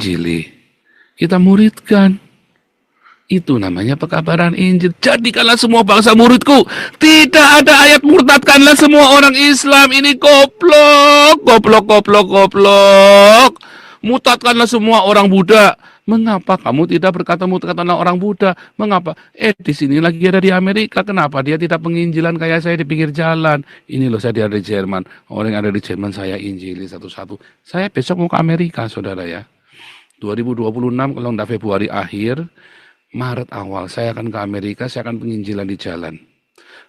injili, kita muridkan. Itu namanya pekabaran Injil. Jadikanlah semua bangsa muridku. Tidak ada ayat murtadkanlah semua orang Islam. Ini goblok. Murtadkanlah semua orang Buddha. Mengapa kamu tidak berkata murtadkanlah orang Buddha? Mengapa? Di sini lagi ada di Amerika. Kenapa dia tidak penginjilan kayak saya di pinggir jalan? Ini loh, saya ada di Jerman. Orang yang ada di Jerman saya injili satu-satu. Saya besok mau ke Amerika, saudara ya. 2026 kalau enggak Februari akhir, Maret awal saya akan ke Amerika, saya akan penginjilan di jalan.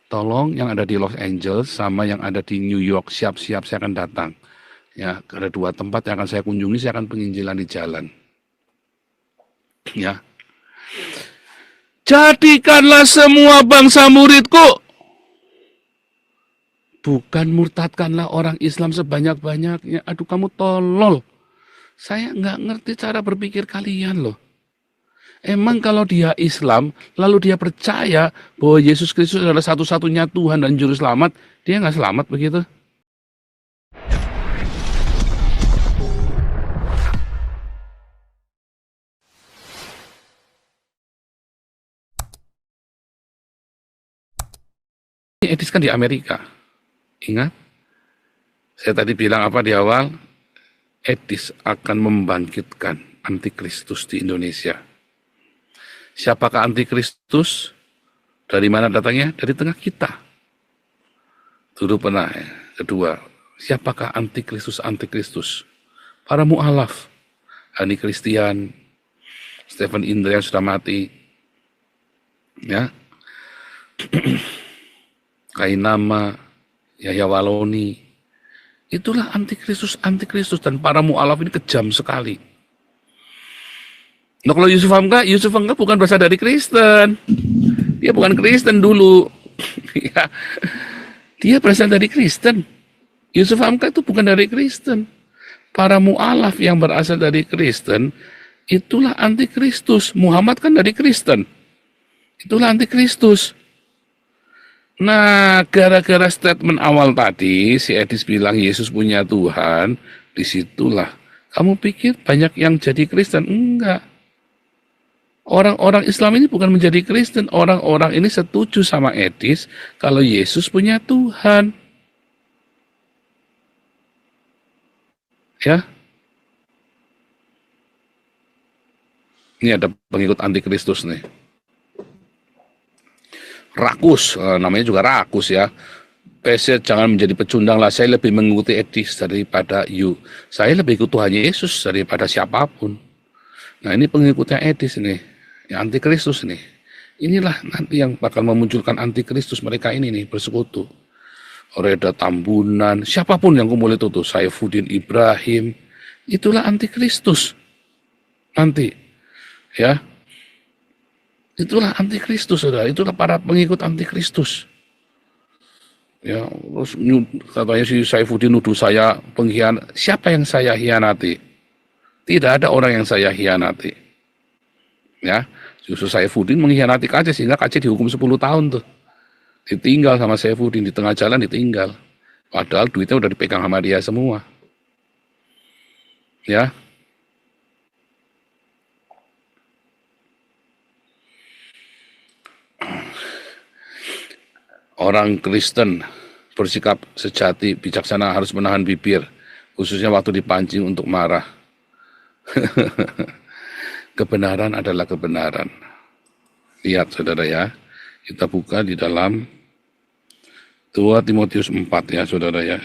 Tolong yang ada di Los Angeles sama yang ada di New York, siap-siap saya akan datang. Ya, ada 2 tempat yang akan saya kunjungi, saya akan penginjilan di jalan. Ya. Jadikanlah semua bangsa muridku. Bukan murtadkanlah orang Islam sebanyak-banyaknya. Aduh, kamu tolol. Saya nggak ngerti cara berpikir kalian loh. Emang kalau dia Islam, lalu dia percaya bahwa Yesus Kristus adalah satu-satunya Tuhan dan Juru Selamat, dia nggak selamat begitu? Ini etis kan di Amerika. Ingat? Saya tadi bilang apa di awal? Etis akan membangkitkan antikristus di Indonesia. Siapakah antikristus? Dari mana datangnya? Dari tengah kita. Dulu pernah ya. Kedua, siapakah antikristus? Para mu'alaf. Hani Christian, Stephen Indra yang sudah mati. Ya. Kainama, Yahya Waloni. Itulah antikristus dan para mu'alaf ini kejam sekali. Nah, kalau Yusuf Hamka bukan berasal dari Kristen. Dia bukan Kristen dulu. Ya. Dia berasal dari Kristen. Yusuf Hamka itu bukan dari Kristen. Para mu'alaf yang berasal dari Kristen, itulah antikristus. Muhammad kan dari Kristen. Itulah antikristus. Nah, gara-gara statement awal tadi, si Edis bilang Yesus punya Tuhan, disitulah. Kamu pikir banyak yang jadi Kristen? Enggak. Orang-orang Islam ini bukan menjadi Kristen. Orang-orang ini setuju sama Edis kalau Yesus punya Tuhan. Ya. Ini ada pengikut antikristus nih. Rakus, namanya juga Rakus ya. Peset jangan menjadi pecundang lah. Saya lebih mengikuti Edis daripada you. Saya lebih ikut Tuhan Yesus daripada siapapun. Nah, ini pengikutnya Edis nih. Ya, antikristus nih. Inilah nanti yang bakal memunculkan antikristus mereka ini nih, bersekutu. Reda Tambunan, siapapun yang kumpul itu tuh, Saifuddin Ibrahim, itulah antikristus. Nanti, ya. Itulah antikristus, saudara. Itulah para pengikut antikristus. Ya, terus katanya si Saifuddin nuduh saya pengkhianat. Siapa yang saya hianati? Tidak ada orang yang saya hianati. Ya, justru Saifuddin mengkhianati KC sehingga KC dihukum 10 tahun tuh. Ditinggal sama Saifuddin, di tengah jalan ditinggal. Padahal duitnya udah dipegang sama dia semua. Ya. Orang Kristen bersikap sejati, bijaksana harus menahan bibir, khususnya waktu dipancing untuk marah. Kebenaran adalah kebenaran. Lihat saudara ya, kita buka di dalam 2 Timotius 4 ya saudara ya.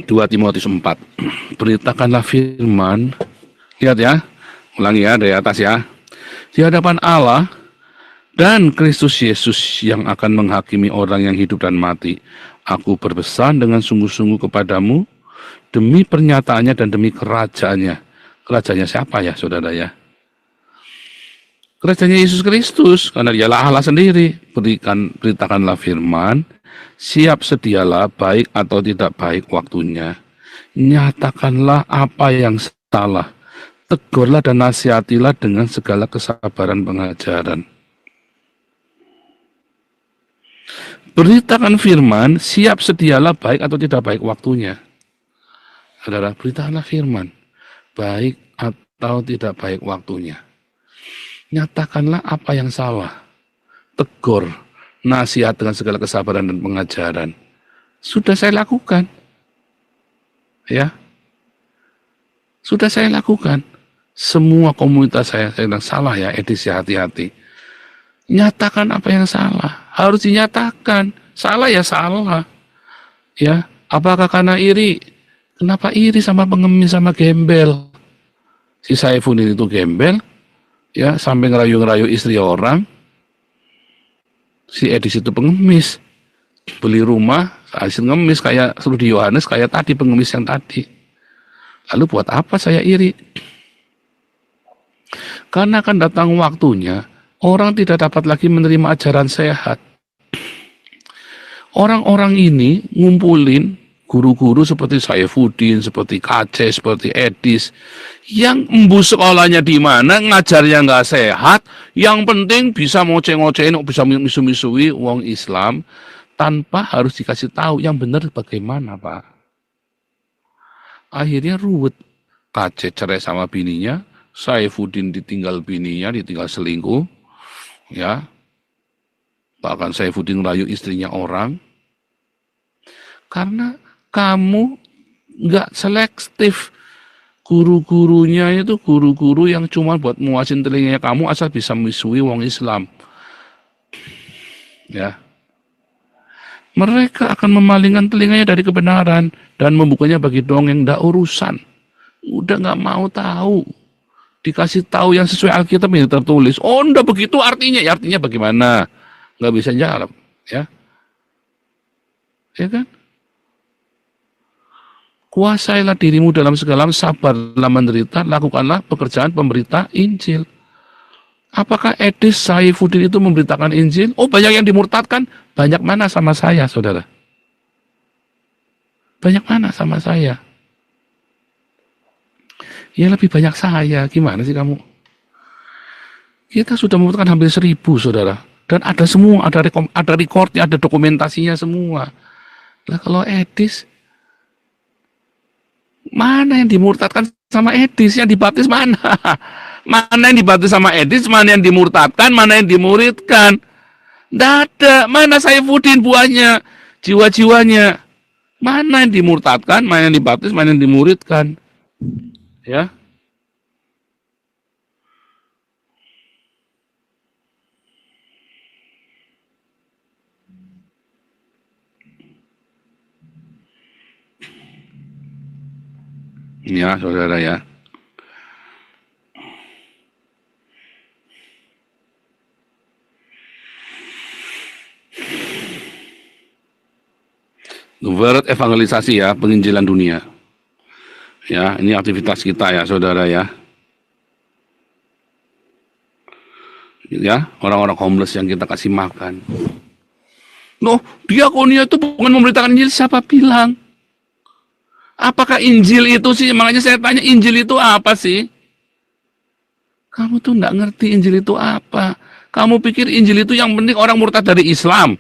2 Timotius 4. Beritakanlah firman. Lihat ya. Ulangi ya dari atas ya. Di hadapan Allah dan Kristus Yesus yang akan menghakimi orang yang hidup dan mati. Aku berpesan dengan sungguh-sungguh kepadamu demi pernyataannya dan demi kerajaannya. Kerajaannya siapa ya saudara ya? Kerajaannya Yesus Kristus, karena dialah Allah sendiri. Beritakanlah firman, siap sedialah baik atau tidak baik waktunya. Nyatakanlah apa yang salah, tegurlah dan nasihatilah dengan segala kesabaran pengajaran. Beritakan firman, siap sedialah baik atau tidak baik waktunya. Saudara, beritakanlah firman, baik atau tidak baik waktunya. Nyatakanlah apa yang salah. Tegur, nasihat dengan segala kesabaran dan pengajaran. Sudah saya lakukan. Ya. Sudah saya lakukan. Semua komunitas saya bilang salah ya, edisi hati-hati. Nyatakan apa yang salah. Harus dinyatakan. Salah ya salah. Ya, apakah karena iri? Kenapa iri sama pengemis sama gembel? Si Saifuddin itu gembel, ya sampai ngerayu-ngerayu istri orang. Si Edis itu pengemis, beli rumah hasil ngemis kayak Rudi Yohanes, kayak tadi pengemis yang tadi. Lalu buat apa saya iri? Karena akan datang waktunya orang tidak dapat lagi menerima ajaran sehat. Orang-orang ini ngumpulin guru-guru seperti Saifuddin, seperti KC, seperti Edis, yang embus sekolahnya di mana, ngajarnya nggak sehat, yang penting bisa ngoceh-ngocehin, bisa misu-misui wong Islam, tanpa harus dikasih tahu yang benar bagaimana, Pak. Akhirnya ruwet. KC cerai sama bininya, Saifuddin ditinggal bininya, ditinggal selingkuh, ya. Bahkan Saifuddin rayu istrinya orang, karena kamu nggak selektif. Guru-gurunya itu guru-guru yang cuma buat muasin telinganya kamu asal bisa misui wong Islam. Ya. Mereka akan memalingkan telinganya dari kebenaran dan membukanya bagi dongeng, ndak urusan. Udah nggak mau tahu. Dikasih tahu yang sesuai Alkitab yang tertulis. Oh, ndak begitu artinya. Ya artinya bagaimana? Nggak bisa jawab, ya. Ya kan? Kuasailah dirimu dalam segala, sabar dalam menderita, lakukanlah pekerjaan pemberita Injil. Apakah Edis Saifuddin itu memberitakan Injil? Oh, banyak yang dimurtadkan. Banyak mana sama saya, saudara? Banyak mana sama saya? Ya lebih banyak saya. Gimana sih kamu? Kita sudah memurtadkan hampir 1.000, saudara. Dan ada semua, ada recordnya, ada dokumentasinya semua. Lah kalau Edis, mana yang dimurtadkan sama Edis, yang dibaptis mana? Mana yang dibaptis sama Edis, mana yang dimurtadkan, mana yang dimuridkan. Tidak ada. Mana Saifuddin buahnya, jiwa-jiwanya. Mana yang dimurtadkan, mana yang dibaptis, mana yang dimuridkan. Ya. Ya, saudara ya. Word evangelisasi ya, penginjilan dunia. Ya, ini aktivitas kita ya, saudara ya. Ya, orang-orang homeless yang kita kasih makan. Loh, diakonia itu bukan memberitakan Injil, siapa bilang? Apakah Injil itu sih? Makanya saya tanya, Injil itu apa sih? Kamu tuh nggak ngerti Injil itu apa. Kamu pikir Injil itu yang penting orang murtad dari Islam.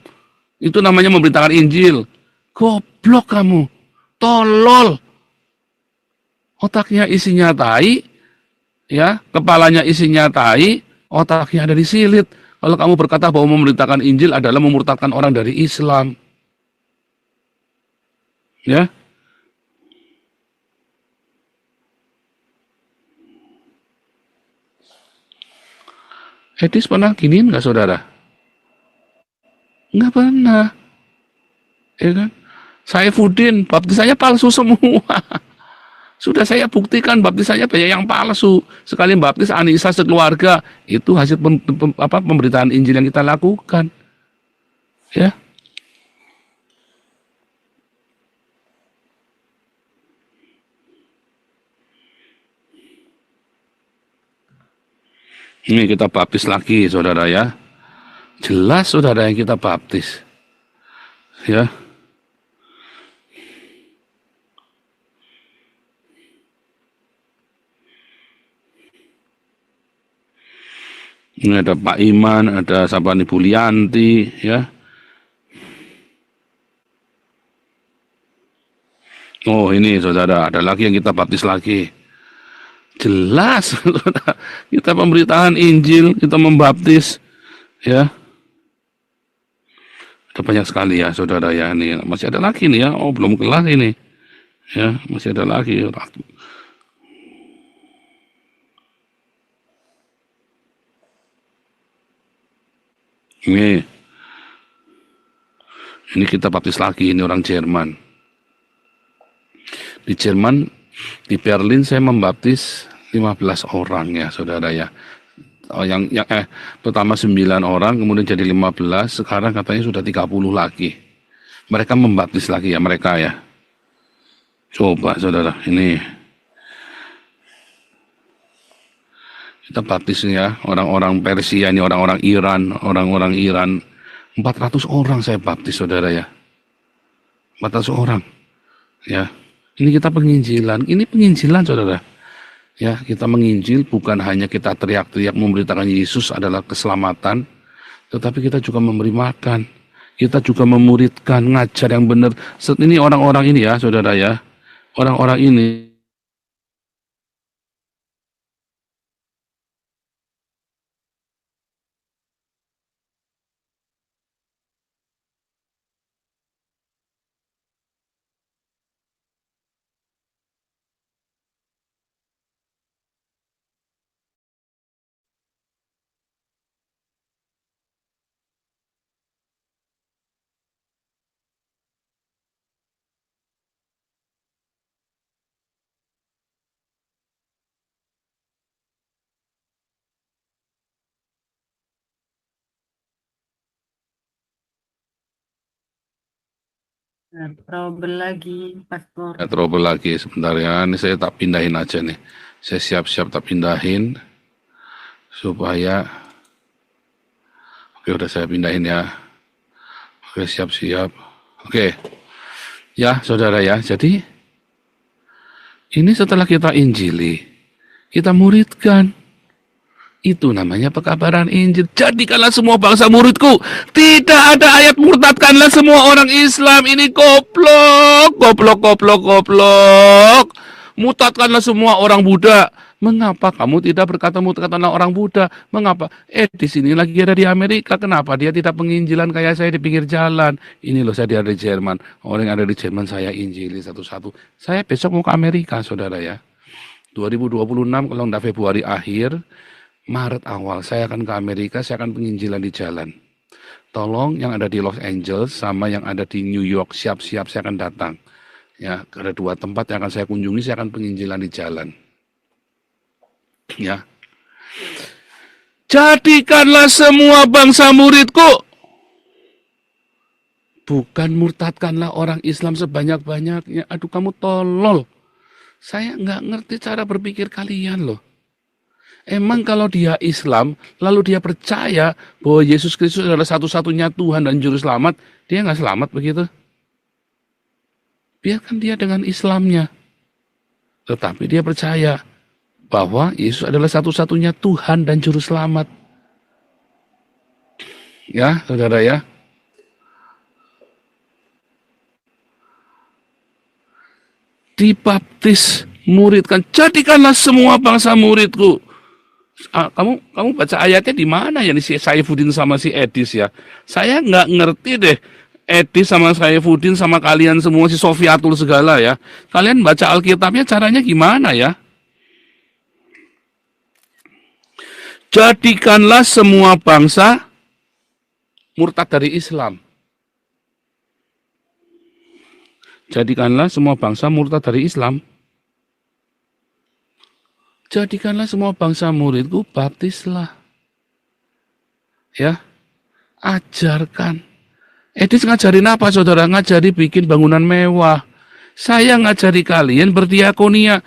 Itu namanya memberitakan Injil. Goblok kamu. Tolol. Otaknya isinya tai, ya, kepalanya isinya tai, otaknya ada disilit. Kalau kamu berkata bahwa memberitakan Injil adalah memurtadkan orang dari Islam. Ya. Edis pernah giniin nggak, saudara? Nggak pernah. Ya kan? Saifuddin, baptisannya palsu semua. Sudah saya buktikan baptisannya banyak yang palsu. Sekali baptis Anissa sekeluarga, itu hasil pemberitaan Injil yang kita lakukan. Ya. Ini kita baptis lagi, saudara ya. Jelas saudara yang kita baptis. Ya. Ini ada Pak Iman, ada Sabani Bulianti, ya. Oh ini saudara, ada lagi yang kita baptis lagi. Jelas, saudara. Kita pemberitahan Injil, kita membaptis, ya. Ada banyak sekali ya, saudara ya. Ini masih ada lagi nih ya. Oh belum kelar ini, ya. Masih ada lagi. Ini kita baptis lagi. Ini orang Jerman. Di Jerman, di Berlin saya membaptis 15 orang ya, saudara ya. Oh, pertama 9 orang, kemudian jadi 15, sekarang katanya sudah 30 lagi. Mereka membaptis lagi ya, mereka ya. Coba saudara, ini kita baptis ya, orang-orang Persia, ini orang-orang Iran, 400 orang saya baptis saudara ya. 400 orang. Ya. Ini kita penginjilan, ini penginjilan saudara. Ya, kita menginjil bukan hanya kita teriak-teriak memberitakan Yesus adalah keselamatan, tetapi kita juga memberi makan. Kita juga memuridkan, ngajar yang benar. Ini orang-orang ini ya, saudara ya. Orang-orang ini Trouble lagi, Pastor. trouble lagi sebentar ya. Ini saya tak pindahin aja nih. Saya siap-siap tak pindahin supaya oke udah saya pindahin ya. Oke siap-siap. Oke. Ya saudara ya. Jadi ini setelah kita injili, kita muridkan. Itu namanya pekabaran Injil. Jadikanlah semua bangsa muridku. Tidak ada ayat murtadkanlah semua orang Islam. Ini goblok. Murtadkanlah semua orang Buddha. Mengapa kamu tidak berkata murtadkanlah orang Buddha? Mengapa? Di sini lagi ada di Amerika. Kenapa dia tidak penginjilan kayak saya di pinggir jalan? Ini loh saya ada di Jerman. Orang yang ada di Jerman saya injili satu-satu. Saya besok mau ke Amerika, saudara ya. 2026 kalau enggak Februari akhir, Maret awal saya akan ke Amerika, saya akan penginjilan di jalan. Tolong yang ada di Los Angeles sama yang ada di New York siap-siap saya akan datang. Ya, ada 2 tempat yang akan saya kunjungi, saya akan penginjilan di jalan. Ya. Jadikanlah semua bangsa muridku. Bukan murtadkanlah orang Islam sebanyak-banyaknya. Aduh kamu tolol. Saya nggak ngerti cara berpikir kalian loh. Emang kalau dia Islam, lalu dia percaya bahwa Yesus Kristus adalah satu-satunya Tuhan dan Juru Selamat, dia nggak selamat begitu? Biarkan dia dengan Islamnya. Tetapi dia percaya bahwa Yesus adalah satu-satunya Tuhan dan Juru Selamat. Ya, saudara ya. Dibaptis, muridkan, jadikanlah semua bangsa muridku. Kamu baca ayatnya di mana ya si Saifuddin sama si Edis ya? Saya nggak ngerti deh. Edis sama Saifuddin sama kalian semua si Sofiatul segala ya. Kalian baca Alkitabnya caranya gimana ya? Jadikanlah semua bangsa murtad dari Islam. Jadikanlah semua bangsa murtad dari Islam. Jadikanlah semua bangsa muridku, baptislah. Ya, ajarkan. Edis ngajarin apa saudara? Ngajari bikin bangunan mewah. Saya ngajari kalian berdiakonia.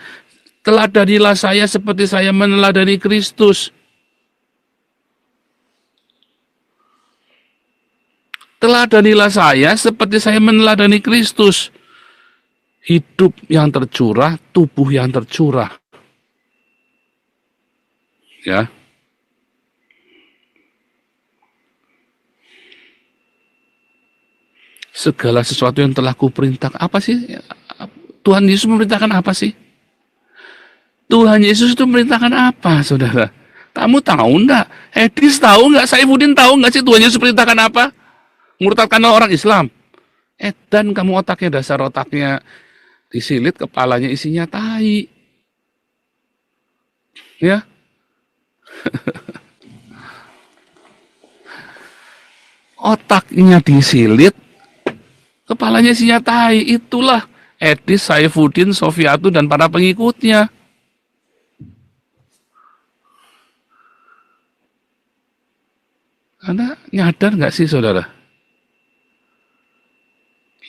Teladanilah saya seperti saya meneladani Kristus. Teladanilah saya seperti saya meneladani Kristus. Hidup yang tercurah, tubuh yang tercurah. Ya. segala sesuatu yang telah kuperintahkan. Apa sih? Tuhan Yesus memerintahkan apa sih? Tuhan Yesus itu memerintahkan apa, saudara? Kamu tahu enggak? Edis tahu enggak? Saifuddin tahu enggak sih Tuhan Yesus perintahkan apa? Murtadkanlah orang Islam. Dan kamu otaknya, dasar otaknya disilit, kepalanya isinya tai. Ya, otaknya disilit, kepalanya isinya tai. Itulah Edis, Saifuddin, Sofiatu, dan para pengikutnya. Anda nyadar nggak sih, saudara?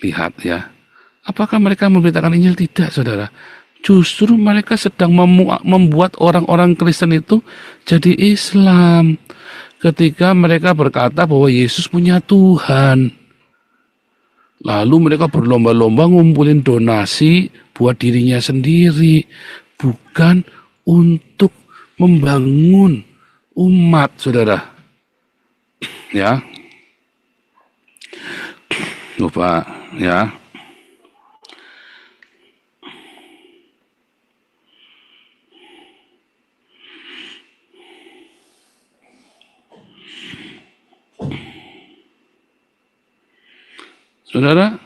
Lihat ya, apakah mereka memberitakan Injil? Tidak, saudara. Justru mereka sedang membuat orang-orang Kristen itu jadi Islam. Ketika mereka berkata bahwa Yesus punya Tuhan. Lalu mereka berlomba-lomba ngumpulin donasi buat dirinya sendiri. Bukan untuk membangun umat, saudara. Ya, lupa ya. Saudara,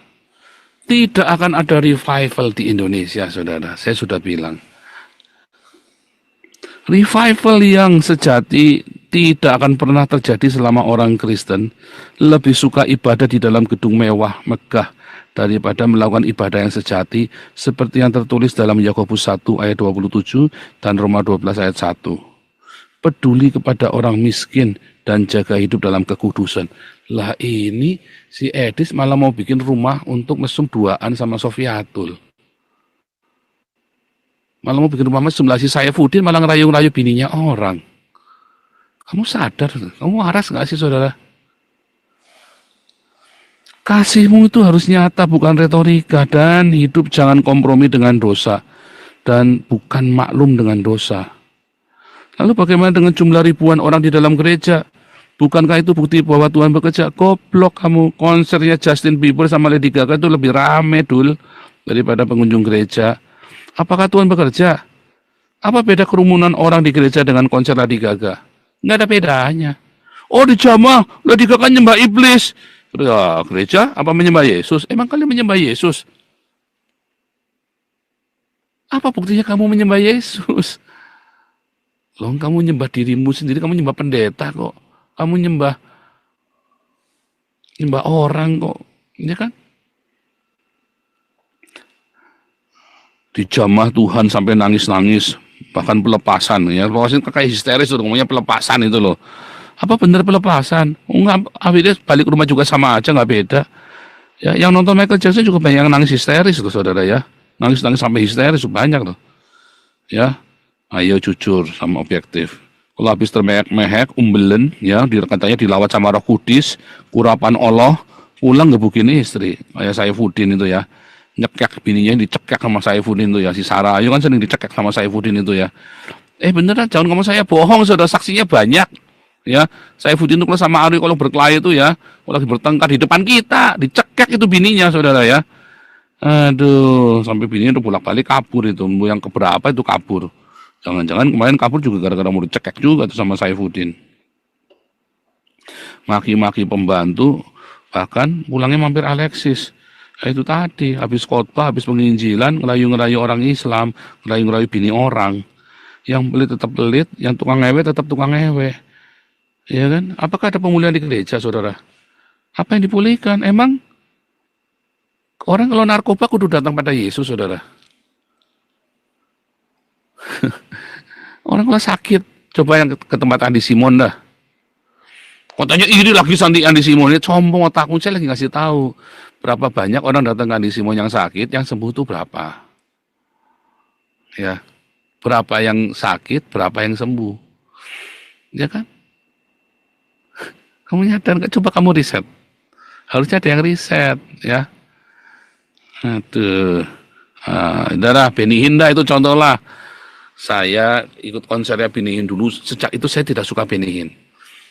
tidak akan ada revival di Indonesia, saudara. Saya sudah bilang. Revival yang sejati tidak akan pernah terjadi selama orang Kristen lebih suka ibadah di dalam gedung mewah, megah, daripada melakukan ibadah yang sejati seperti yang tertulis dalam Yakobus 1 ayat 27 dan Roma 12 ayat 1. Peduli kepada orang miskin dan jaga hidup dalam kekudusan. Lah ini si Edis malah mau bikin rumah untuk mesum duaan sama Sofiatul. Malah mau bikin rumah mesum, lah si Saifuddin malah ngerayu-ngerayu bininya orang. Kamu sadar? Kamu waras nggak sih, saudara? Kasihmu itu harus nyata, bukan retorika. Dan hidup jangan kompromi dengan dosa. Dan bukan maklum dengan dosa. Lalu bagaimana dengan jumlah ribuan orang di dalam gereja? Bukankah itu bukti bahwa Tuhan bekerja? Goblok kamu. Konsernya Justin Bieber sama Lady Gaga itu lebih rame, Dul, daripada pengunjung gereja. Apakah Tuhan bekerja? Apa beda kerumunan orang di gereja dengan konser Lady Gaga? Nggak ada bedanya. Oh, di jamaah Lady Gaga nyembah iblis. Ya, gereja apa menyembah Yesus? Emang kalian menyembah Yesus? Apa buktinya kamu menyembah Yesus? Loh, kamu nyembah dirimu sendiri, kamu nyembah pendeta kok. Kamu nyembah orang kok. Ya kan? Di jamaah Tuhan sampai nangis-nangis, bahkan pelepasan ya. Pelepasan kayak histeris tuh, ngomongnya pelepasan itu loh. Apa bener pelepasan? Enggak, akhirnya balik rumah juga sama aja, nggak beda. Ya, yang nonton Michael Jackson juga banyak yang nangis histeris loh, saudara ya. Nangis-nangis sampai histeris banyak loh. Ya, ayo jujur sama objektif. Kalau habis termehek-mehek, umbelen, ya, katanya dilawat sama Roh Kudus, kurapan Allah, pulang ngebukin istri. Kayak Saifuddin itu ya. Nyekek bininya dicekek sama Saifuddin itu ya. Si Sarah Ayu kan sering dicekek sama Saifuddin itu ya. Beneran, jangan ngomong saya bohong, saudara, saksinya banyak. Ya, Saifuddin itu sama Ari kalau berkelahi itu ya, kalau lagi bertengkar di depan kita, dicekek itu bininya, saudara ya. Aduh, sampai bininya udah bolak-balik kabur itu. Yang keberapa itu kabur. Jangan-jangan kemarin kabur juga gara-gara mau dicekek juga tuh sama Saifuddin. Maki-maki pembantu, bahkan pulangnya mampir Alexis. Itu tadi, habis khotbah, habis penginjilan, ngerayu-ngerayu orang Islam, ngerayu-ngerayu bini orang. Yang pelit tetap pelit, yang tukang ngewe tetap tukang ngewe. Ya kan? Apakah ada pemulihan di gereja, saudara? Apa yang dipulihkan? Emang orang kalau narkoba kudu datang pada Yesus, saudara. Orang kalau sakit, coba yang ke tempat Andi Simon dah. Katanya ini lagi Santi Andi Simon, ini sombong otakmu, saya lagi ngasih tahu. Berapa banyak orang datang ke Andi Simon yang sakit, yang sembuh itu berapa? Ya, berapa yang sakit, berapa yang sembuh? Ya kan? Kamu nyadar nggak? Coba kamu riset. Harusnya ada yang riset, ya. Aduh. Udahlah, Benny Hinn itu contoh lah. Saya ikut konsernya Benny Hinn dulu. Sejak itu saya tidak suka Benny Hinn.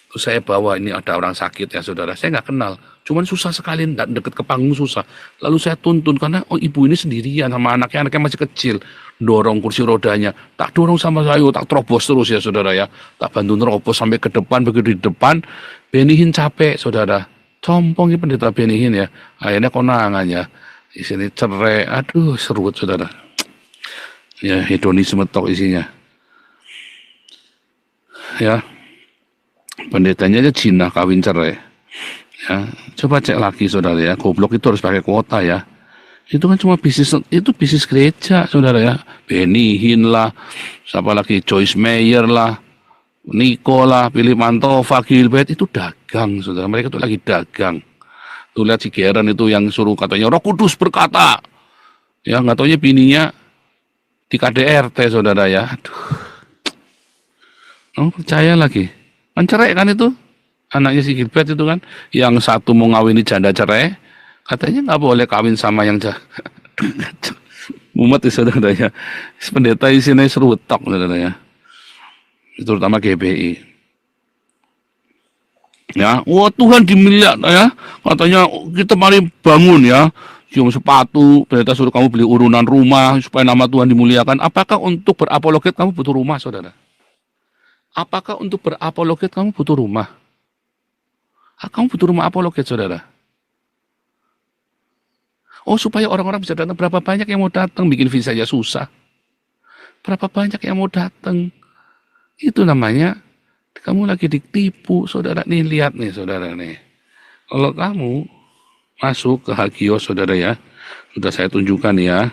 Terus saya bawa ini ada orang sakit ya saudara, saya nggak kenal, cuman susah sekali nggak deket ke panggung susah. Lalu saya tuntun karena oh ibu ini sendirian sama anaknya masih kecil, dorong kursi rodanya, tak dorong sama saya, tak terobos terus ya saudara ya, tak bantu terobos sampai ke depan, begitu di depan, Benihin capek saudara, compong ini pendeta Benihin ya, akhirnya konangan ya, di sini cerai, aduh serut saudara, ya hedonisme tok isinya, ya. Pendetanya aja Cina kawin cerai. Ya, coba cek lagi saudara ya. Goblok itu harus pakai kuota ya. Itu kan cuma bisnis, itu bisnis gereja saudara ya. Benihin lah, siapa lagi Joyce Meyer lah, Niko lah, Billy Mantova, Gilbert itu dagang saudara. Mereka itu lagi dagang. Tuh lihat si Geren itu yang suruh katanya Roh Kudus berkata. Ya nggak taunya bininya di KDRT saudara ya. Aduh. Oh, percaya lagi. Kan cerai kan itu anaknya si Gilbert itu kan, yang satu mau ngawini janda cerai, katanya nggak boleh kawin sama yang mumet ya saudara ya. Pendeta isinya seru tok saudara ya, terutama GBI ya. Wah Tuhan dimilihat ya, katanya kita mari bangun ya, cium sepatu, pendeta suruh kamu beli urunan rumah supaya nama Tuhan dimuliakan. Apakah untuk berapologet kamu butuh rumah saudara? Apakah untuk berapologet kamu butuh rumah? Kamu butuh rumah apologet, saudara? Oh, supaya orang-orang bisa datang. Berapa banyak yang mau datang? Bikin visa aja susah. Berapa banyak yang mau datang? Itu namanya, kamu lagi ditipu, saudara. Nih, lihat nih, saudara nih. Kalau kamu masuk ke Hagios, saudara ya, sudah saya tunjukkan ya.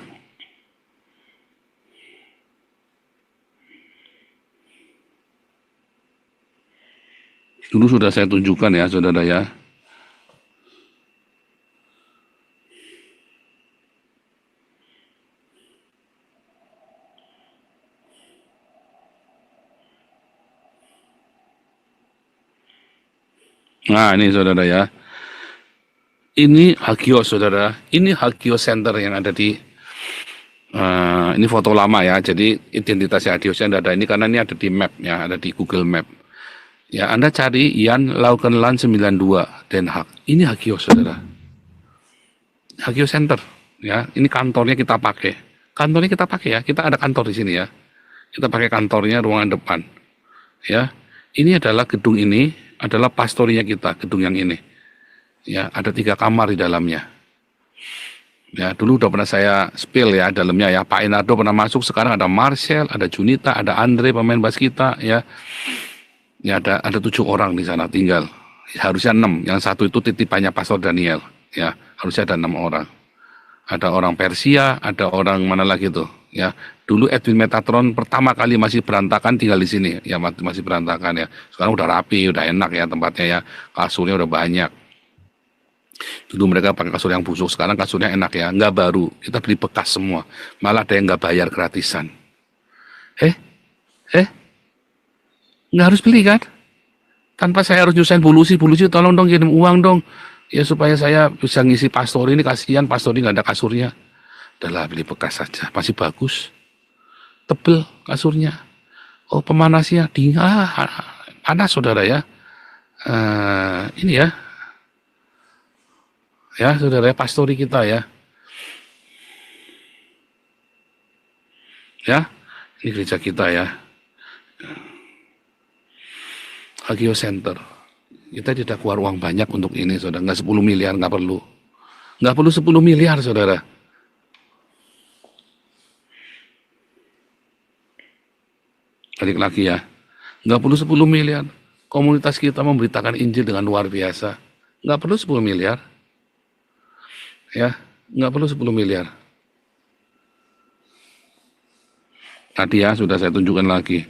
Dulu sudah saya tunjukkan ya, saudara ya. Nah, ini saudara ya. Ini Hagios, saudara. Ini Hagios Center yang ada di ini foto lama ya. Jadi identitasnya Hagiosnya ada ini karena ini ada di map ya, ada di Google Map. Ya, Anda cari Jan Laukenland 92 Den Haag. Ini Hagios, saudara. Hagios Center, ya. Ini kantornya kita pakai. Kantornya kita pakai ya. Kita ada kantor di sini ya. Kita pakai kantornya ruangan depan. Ya. Ini adalah gedung ini adalah pastorinya kita, gedung yang ini. Ya, ada 3 kamar di dalamnya. Ya, dulu udah pernah saya spill ya dalamnya ya. Pak Enardo pernah masuk, sekarang ada Marcel, ada Junita, ada Andre pemain bass kita ya. Ya ada 7 orang di sana tinggal. Harusnya 6. Yang satu itu titipannya Pastor Daniel. Ya harusnya ada 6 orang. Ada orang Persia, ada orang mana lagi tuh. Ya dulu Edwin Metatron pertama kali masih berantakan tinggal di sini. Ya masih berantakan ya. Sekarang udah rapi, udah enak ya tempatnya ya. Kasurnya udah banyak. Dulu mereka pakai kasur yang busuk, sekarang kasurnya enak ya. Nggak baru, kita beli bekas semua. Malah ada yang nggak bayar gratisan. Nggak harus beli kan? Tanpa saya harus nyusahin Bulusi tolong dong kirim uang dong. Ya supaya saya bisa ngisi pastor ini, kasihan pastor ini nggak ada kasurnya. Udahlah beli bekas saja, masih bagus. Tebel kasurnya. Oh pemanasnya dingin, panas saudara ya. Ini ya. Ya saudara ya, pastori kita ya. Ya, ini gereja kita ya. Hagios Center. Kita tidak keluar uang banyak untuk ini, saudara. Nggak 10 miliar, nggak perlu. Nggak perlu 10 miliar, saudara. Balik lagi ya. Nggak perlu 10 miliar. Komunitas kita memberitakan Injil dengan luar biasa. Nggak perlu 10 miliar. Ya, nggak perlu 10 miliar. Tadi ya, sudah saya tunjukkan lagi.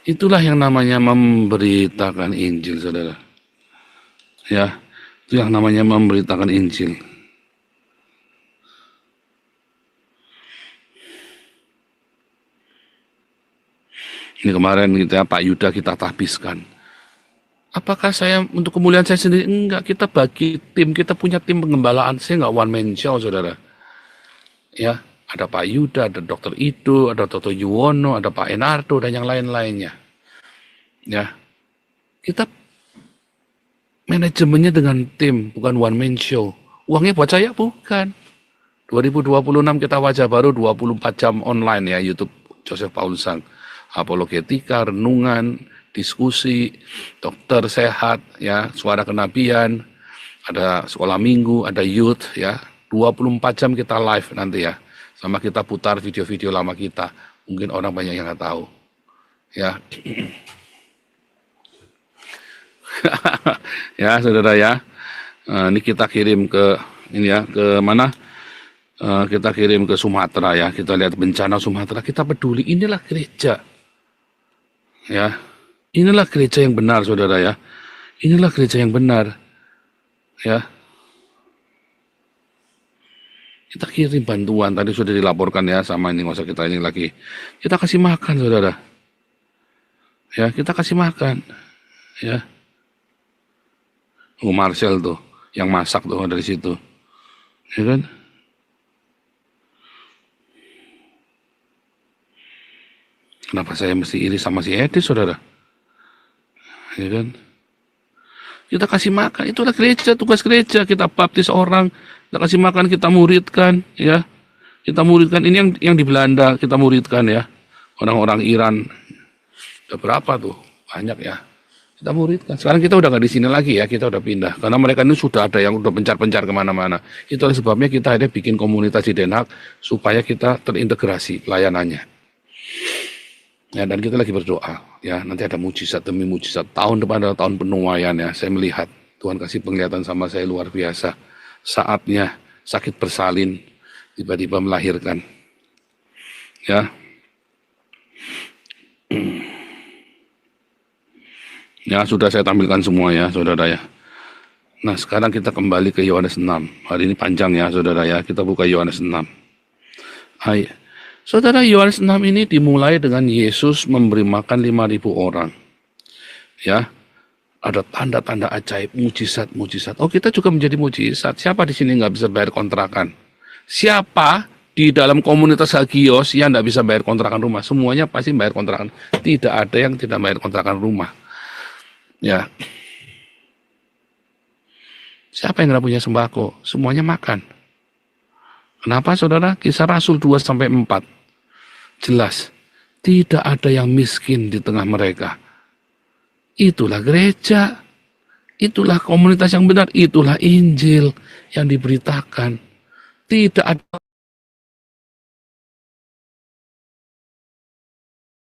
Itulah yang namanya memberitakan Injil, saudara. Ya, itu yang namanya memberitakan Injil. Ini kemarin kita Pak Yuda kita tahbiskan. Apakah saya untuk kemuliaan saya sendiri? Enggak, kita bagi tim, kita punya tim pengembalaan. Saya enggak one man show, saudara. Ya, ada Pak Yuda, ada Dr. Ido, ada Dr. Yuwono, ada Pak Enardo dan yang lain-lainnya. Ya, kita manajemennya dengan tim, bukan one man show. Uangnya buat saya bukan. 2026 kita wajah baru 24 jam online ya YouTube Joseph Paul Sang. Apologetika, renungan, diskusi, dokter sehat, ya, suara kenabian, ada sekolah minggu, ada youth, ya, 24 jam kita live nanti ya, sama kita putar video-video lama kita. Mungkin orang banyak yang nggak tahu, ya. Ya, saudara ya. Ini kita kirim ke ini ya, ke mana? Kita kirim ke Sumatera ya. Kita lihat bencana Sumatera, kita peduli. Inilah gereja. Ya. Inilah gereja yang benar, saudara ya. Inilah gereja yang benar. Ya. Kita kirim bantuan, tadi sudah dilaporkan ya sama ini, nggak usah kita ini lagi. Kita kasih makan, saudara. Ya, kita kasih makan. Ya. Marcel tuh, yang masak tuh dari situ. Ya kan? Kenapa saya mesti iri sama si Edi, saudara? Ya kan? Kita kasih makan, itulah gereja, tugas gereja. Kita baptis orang, kita kasih makan, kita muridkan, ya. Kita muridkan, ini yang di Belanda kita muridkan ya. Orang-orang Iran, udah berapa tuh? Banyak ya. Kita muridkan. Sekarang kita udah nggak di sini lagi ya, kita udah pindah. Karena mereka ini sudah ada yang udah pencar-pencar kemana-mana. Itulah sebabnya kita akhirnya bikin komunitas di Den Haag, supaya kita terintegrasi pelayanannya. Ya, dan kita lagi berdoa, ya, nanti ada mujizat demi mujizat. Tahun depan adalah tahun penuaian ya, saya melihat Tuhan kasih penglihatan sama saya luar biasa. Saatnya sakit bersalin, tiba-tiba melahirkan. Ya. Ya, sudah saya tampilkan semua ya, saudara ya. Nah, sekarang kita kembali ke Yohanes 6. Hari ini panjang ya, saudara ya. Kita buka Yohanes 6. Hai. Saudara, Yohanes 6 ini dimulai dengan Yesus memberi makan 5.000 orang. Ya, ada tanda-tanda ajaib, mujizat-mujizat. Oh, kita juga menjadi mujizat. Siapa di sini nggak bisa bayar kontrakan? Siapa di dalam komunitas Hagios yang nggak bisa bayar kontrakan rumah? Semuanya pasti bayar kontrakan. Tidak ada yang tidak bayar kontrakan rumah. Ya. Siapa yang nggak punya sembako? Semuanya makan. Kenapa, saudara? Kisah Rasul 2-4. Jelas, tidak ada yang miskin di tengah mereka. Itulah gereja, itulah komunitas yang benar, itulah Injil yang diberitakan. Tidak ada